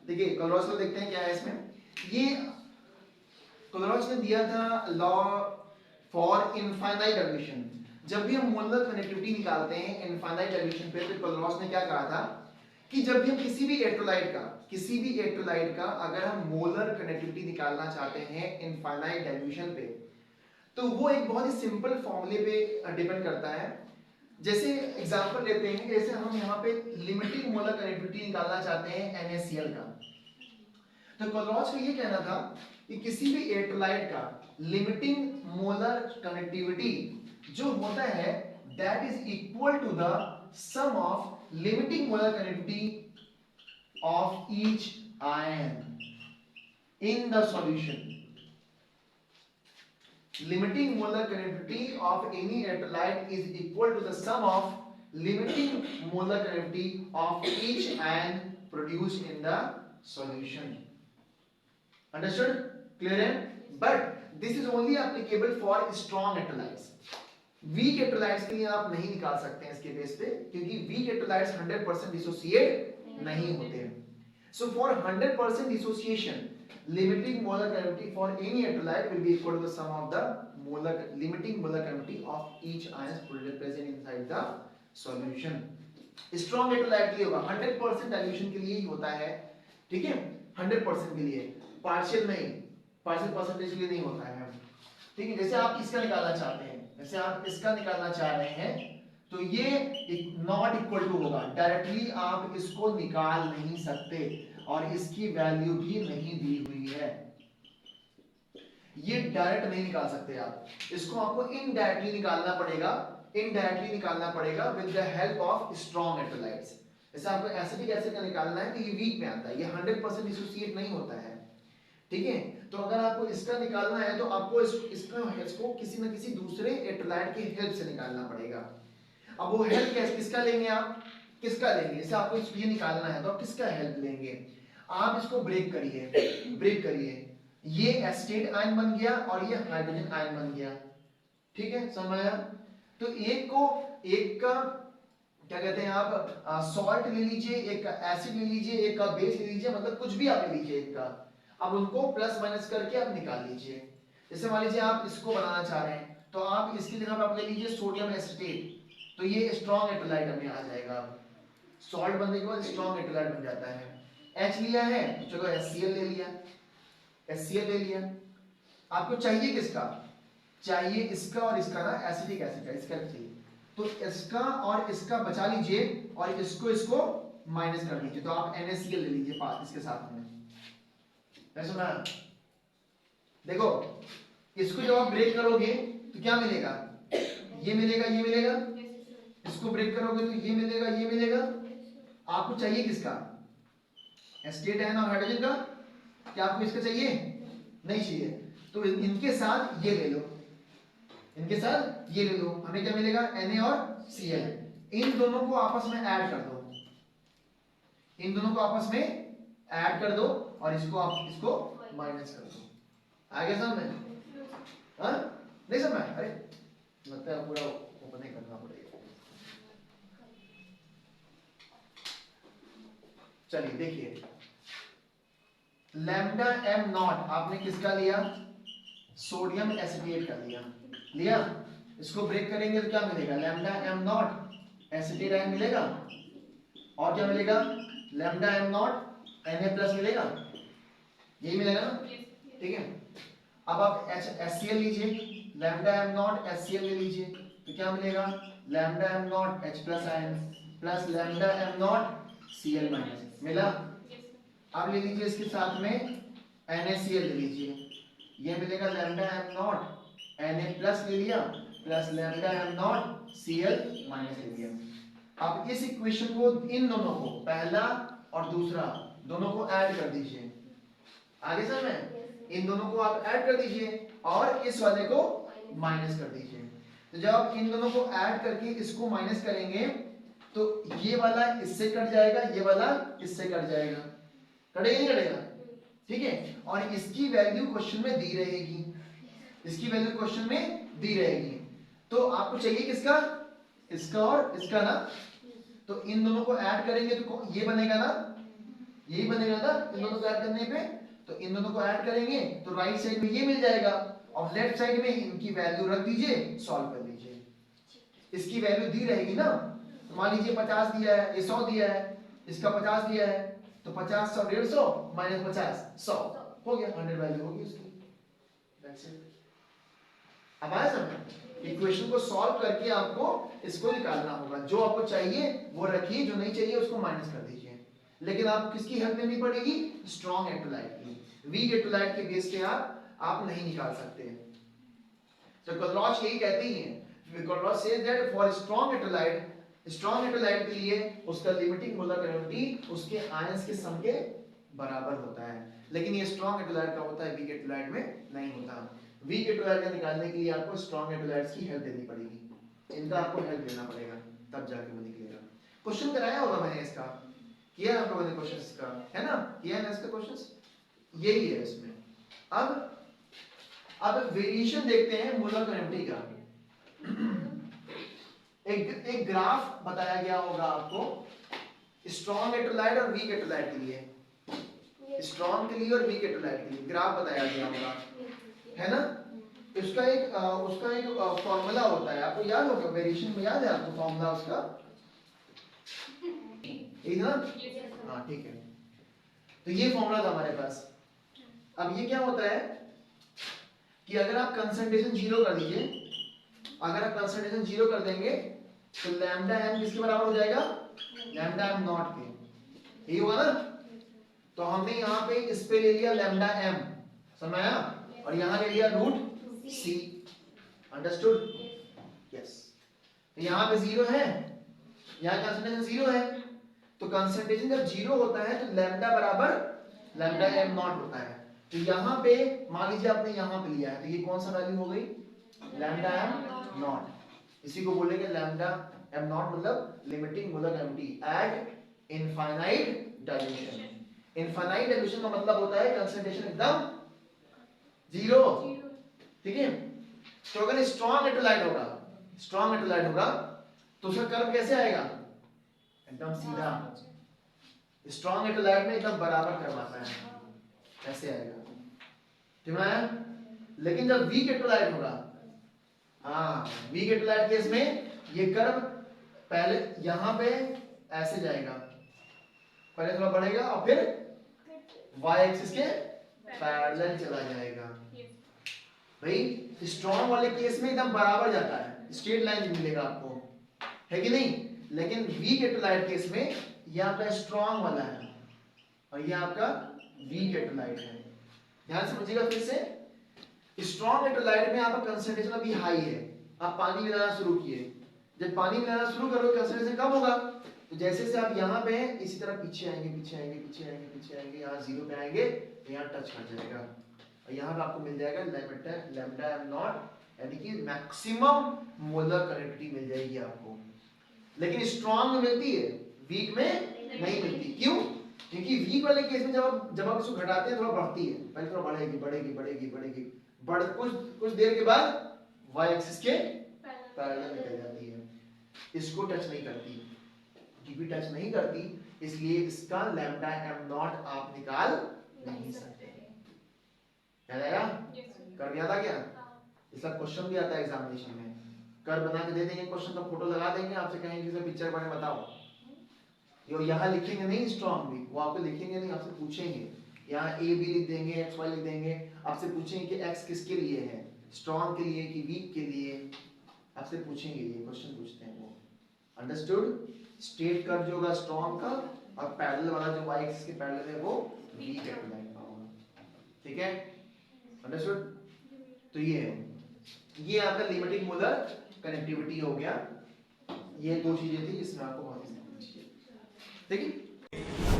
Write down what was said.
देखिए क्लोरोस को देखते हैं क्या है इसमें। ये क्लोरोस ने दिया था लॉ फॉर इनफाइनाइट एडिशन। जब भी हम मोलर कनेक्टिविटी निकालते हैं इनफाइनाइट एडिशन पे, तो क्लोरोस ने क्या कहा था कि जब भी हम किसी भी इलेक्ट्रोलाइट का अगर हम मोलर कनेक्टिविटी निकालना चाहते हैं इनफाइनाइट डाइल्यूशन पे, तो वो एक बहुत ही सिंपल फॉर्मूले पे डिपेंड करता है। जैसे एग्जांपल लेते हैं, जैसे हम यहाँ पे लिमिटिंग मोलर कनेक्टिविटी निकालना चाहते हैं NaCl का, तो क्लोरोस का ये कहना था कि किसी भी इलेक्ट्रोलाइट का लिमिटिंग मोलर कनेक्टिविटी जो होता है that is equal to the sum of limiting molar connectivity of each ion in the solution. Limiting molar connectivity of any electrolyte is equal to the sum of limiting molar connectivity of each ion produced in the solution. Understood? Clear है? But this is only applicable for strong electrolytes. Weak electrolytes के लिए आप नहीं निकाल सकते हैं इसके base पे, क्योंकि weak electrolytes 100% dissociate नहीं होते हैं. So for 100% dissociation, limiting molar connectivity for any electrolyte will be equal to the sum of the limiting molar connectivity of each ions present inside the solution. Strong electrolyte के लिए होगा 100% dilution के लिए ही होता है, ठीक है, 100% के लिए, पार्शियल नहीं, पार्शियल परसेंटेज के लिए नहीं होता है, ठीक है। जैसे आप इसका निकालना चाहते हैं, जैसे आप इसका निकालना चाह रहे हैं, तो ये नॉट इक्वल टू होगा, डायरेक्टली आप इसको निकाल नहीं सकते और इसकी वैल्यू भी नहीं दी हुई है, ये डायरेक्ट नहीं निकाल सकते आप, इसको आपको इनडायरेक्टली निकालना पड़ेगा, इनडायरेक्टली निकालना पड़ेगा with the help of strong electrolytes. जैसे आपको एसिटिक एसिड का निकालना है तो ये वीक में आता है, ये 100% डिसोसिएट नहीं होता है, ठीक है। तो अगर आपको इसका निकालना है तो आपको इसको किसी न किसी दूसरे इलेक्ट्रोलाइट की हेल्प से निकालना पड़ेगा। अब वो हेल्प किसका लेंगे आप, किसका लेंगे, जैसे आपको ये निकालना है तो आप किसका हेल्प लेंगे, आप इसको ब्रेक करिए, ब्रेक करिए, ये एसिटेट आयन बन गया और ये हाइड्रोजन आयन बन गया, ठीक है, समझ आया। तो एक का क्या कहते हैं आप, सॉल्ट ले लीजिए, एक का एसिड ले लीजिए, एक का बेस ले लीजिए, मतलब कुछ भी आप ले लीजिए एक का, अब उनको प्लस माइनस करके आप निकाल लीजिए। जैसे मान लीजिए आप इसको बनाना चाह रहे हैं तो आप इसकी जगह पर आप ले लीजिए सोडियम एसिटेट, तो ये स्ट्रॉन्ग इलेक्ट्रोलाइट में आ जाएगा। अब सॉल्ट बनने के बाद स्ट्रॉन्ग इलेक्ट्रोलाइट बन जाता है। H लिया है तो चलो HCl ले लिया, HCl ले लिया। आपको चाहिए किसका, चाहिए इसका और इसका ना, एसिटिक एसिड का, इसका चाहिए, तो इसका और इसका बचा लीजिए और इसको माइनस कर लीजिए, तो आप NaCl ले लीजिए पास इसके साथ में, ऐसा ना। देखो इसको जब आप ब्रेक करोगे तो क्या मिलेगा, ये मिलेगा, ये मिलेगा, इसको ब्रेक करोगे तो ये मिलेगा, ये मिलेगा। आपको चाहिए किसका, एसिटेट आयन और हाइड्रोजन का, क्या आपको इसका चाहिए, नहीं चाहिए, तो इनके साथ ये ले लो, इनके साथ ये ले लो, हमें क्या मिलेगा, Na और Cl, इन दोनों को आपस में ऐड कर दो, इन दोनों को आपस में ऐड कर दो और इसको आप इसको माइनस कर दो। आगे समझ में, हाँ नहीं समझ, अरे लगता है पूरा ओपन ही करना पड़ेगा। चलिए देखिए, लैम्डा m नॉट आपने किसका लिया, सोडियम एसिटेट का लिया, लिया, इसको ब्रेक करेंगे तो क्या मिलेगा, lambda m not acetate ion मिलेगा, और क्या मिलेगा, lambda m not Na plus मिलेगा, यही मिलेगा ना, ठीक है। अब आप HCl लीजिए, लैम्डा m नॉट HCl ले लीजिए, तो क्या मिलेगा, lambda m not H plus ion plus lambda m not Cl minus, मिला। अब ले लीजिए इसके साथ में NaCl ले लीजिए, ये मिलेगा lambda m not Na plus ले लिया plus lambda m not Cl minus ले लिया। अब इस इक्वेशन को, इन दोनों को, पहला और दूसरा दोनों को ऐड कर दीजिए, आगे सर में इन दोनों को आप ऐड कर दीजिए और इस वाले को माइनस कर दीजिए। तो जब आप इन दोनों को ऐड करके इसको माइनस करेंगे तो ये वाला इससे कट जाएगा, ये वाला इससे कट जाएगा, कटेगा नहीं कटेगा, ठीक है। और इसकी वैल्यू क्वेश्चन में दी रहेगी, इसकी वैल्यू क्वेश्चन में दी रहेगी। तो आपको चाहिए किसका, इसका और इसका ना, तो इन दोनों को ऐड करेंगे तो ये बनेगा ना, यही बनेगा ना इन दोनों को ऐड करने पे। तो इन दोनों को ऐड करेंगे तो राइट साइड में ये मिल जाएगा और लेफ्ट साइड में इनकी वैल्यू रख दीजिए, सॉल्व कर लीजिए। इसकी वैल्यू दी रहेगी ना, तो मान लीजिए 50 दिया है, ये 100 दिया है, इसका 50 दिया है, तो 50 100 150 माइनस 50 100 हो गया, 100 वैल्यू होगी उसकी। That's it. अब आया समझ? इक्वेशन को सॉल्व करके आपको इसको निकालना होगा, जो आपको चाहिए वो रखिए, जो नहीं चाहिए उसको माइनस कर दीजिए। लेकिन आप किसकी हेल्प लेनी पड़ेगी? स्ट्रॉन्ग इलेक्ट्रोलाइट की। वीक इलेक्ट्रोलाइट के बेस पे आप नहीं निकाल सकते। तो कोलरॉच यही कहते ही हैं, Kohlrausch says that for strong electrolyte के लिए उसका लिमिटिंग मोलर एनर्जी उसके आयंस के सम के बराबर होता है। लेकिन ये स्ट्रॉन्ग इलेक्ट्रोलाइट का होता है, वीक इलेक्ट्रोलाइट में नहीं होता। वीक इलेक्ट्रोलाइट का निकालने के लिए आपको स्ट्रॉन्ग इलेक्ट्रोलाइट्स की हेल्प लेनी पड़ेगी, इनका आपको हेल्प लेना पड़ेगा, तब जाके वो निकलेगा। क्वेश्चन कराया होगा मैंने इसका, किया आप लोगों ने क्वेश्चन इसका, है ना? किया है ना इसका क्वेश्चन, यही है इसमें। अब वेरिएशन देखते हैं मोलर कनेक्टिविटी का। एक ग्राफ बताया गया होगा आपको स्ट्रॉन्ग इलेक्ट्रोलाइट और वीक इलेक्ट्रोलाइट के लिए, स्ट्रॉन्ग के लिए और वीक इलेक्ट्रोलाइट के लिए ग्राफ बताया गया होगा, है ना? उसका एक फॉर्मूला होता है, आपको याद होगा, वेरिएशन में याद है आपको फॉर्मूला उसका, ठीक ना? हाँ ठीक है। तो ये फॉर्मूला था हमारे पास। अब ये क्या होता है कि अगर आप कंसंट्रेशन जीरो कर दीजिए, अगर आप कंसंट्रेशन जीरो कर देंगे तो लैम्डा एम किसके बराबर हो जाएगा? लैम्डा एम नॉट के, यही होगा ना? तो हमने यहाँ पे इस पे ले लिया लैम्डा एम, समझ आया? और यहाँ ले लिया रूट सी, अंडरस्टूड? यस। तो यहाँ पे जीरो है, यहाँ कंसंट्रेशन जीरो है, तो कंसंट्रेशन जब जीरो होता है तो लैम्डा बराबर लैम्डा एम नॉट होता है। तो यहाँ पे मान लीजिए आपने यहाँ पे लिया है, तो ये कौन सा वैल्यू हो गई? Lambda am not. इसी को बोलेंगे लैम्डा एम नॉट, मतलब limiting molar energy at infinite dilution. Infinite dilution का मतलब होता है कंसंट्रेशन एकदम जीरो, ठीक है? तो अगर स्ट्रॉन्ग इलेक्ट्रोलाइट होगा तो उसका कर्व कैसे आएगा? एकदम सीधा। स्ट्रॉन्ग इलेक्ट्रोलाइट में एकदम बराबर कर्व आता है, ऐसे आएगा, ठीक है? लेकिन जब वीक इलेक्ट्रोलाइट होगा, हाँ, वीक इलेक्ट्रोलाइट केस में ये कर्व पहले यहाँ पे ऐसे जाएगा, पहले थोड़ा बढ़ेगा और फिर y एक्सिस के पैरेलल चला जाएगा। भाई स्ट्रॉन्ग वाले केस में एकदम बराबर जाता है, स्ट्रेट लाइन मिलेगा आपको, है कि नहीं? लेकिन वीक इलेक्ट्रोलाइट केस में ये आपका स्ट्रॉन्ग वाला है और ये आपका वीक इलेक्ट्रोलाइट है। ध्यान से समझिएगा फिर से, स्ट्रॉन्ग इलेक्ट्रोलाइट में आपका कंसंट्रेशन अभी हाई है, आप पानी मिलाना शुरू किए, जब पानी मिलाना शुरू करोगे कंसंट्रेशन कम होगा, तो जैसे जैसे आप यहाँ पे हैं इसी तरह पीछे आएंगे, यहाँ जीरो पे आएंगे तो यहाँ टच कर जाएगा और यहाँ पे आपको मिल जाएगा लैम्डा एम नॉट, यानी कि मैक्सिमम मोलर कनेक्टिविटी मिल जाएगी आपको। लेकिन स्ट्रॉन्ग में मिलती है, वीक में नहीं मिलती। क्यों? क्योंकि वीक वाले केस में जब आप इसको घटाते हैं थोड़ा बढ़ती है, पहले थोड़ा बढ़ेगी, कुछ देर के बाद y एक्सिस के पैरेलल निकल जाती है, इसको टच नहीं करती, क्योंकि टच नहीं करती इसलिए इसका लैम्डा एम नॉट आप निकाल नहीं सकते। याद आया? कर याद आ गया? इसका क्वेश्चन भी आता है एग्जामिनेशन में, कर बना के दे देंगे, क्वेश्चन का फोटो लगा देंगे, आपसे कहेंगे कि पिक्चर बने बताओ, ये यहाँ लिखेंगे नहीं स्ट्रॉन्ग भी, वो आपको लिखेंगे नहीं, आपसे पूछेंगे, यहाँ ए बी लिख देंगे, एक्स वाई लिख देंगे, आपसे पूछेंगे कि एक्स किसके लिए है, स्ट्रॉन्ग के लिए कि वीक के लिए, आपसे पूछेंगे, ये क्वेश्चन पूछते हैं वो। अंडरस्टूड? स्ट्रेट कर्व जो होगा स्ट्रॉन्ग का और पैरेलल वाला जो वाई एक्सिस के पैरेलल है वो वीक इलेक्ट्रोलाइट का होगा, ठीक है? अंडरस्टूड? तो ये आपका लिमिटिंग मोलर कनेक्टिविटी हो गया। ये दो चीजें थी जिसमें आपको बहुत ही ठीक है।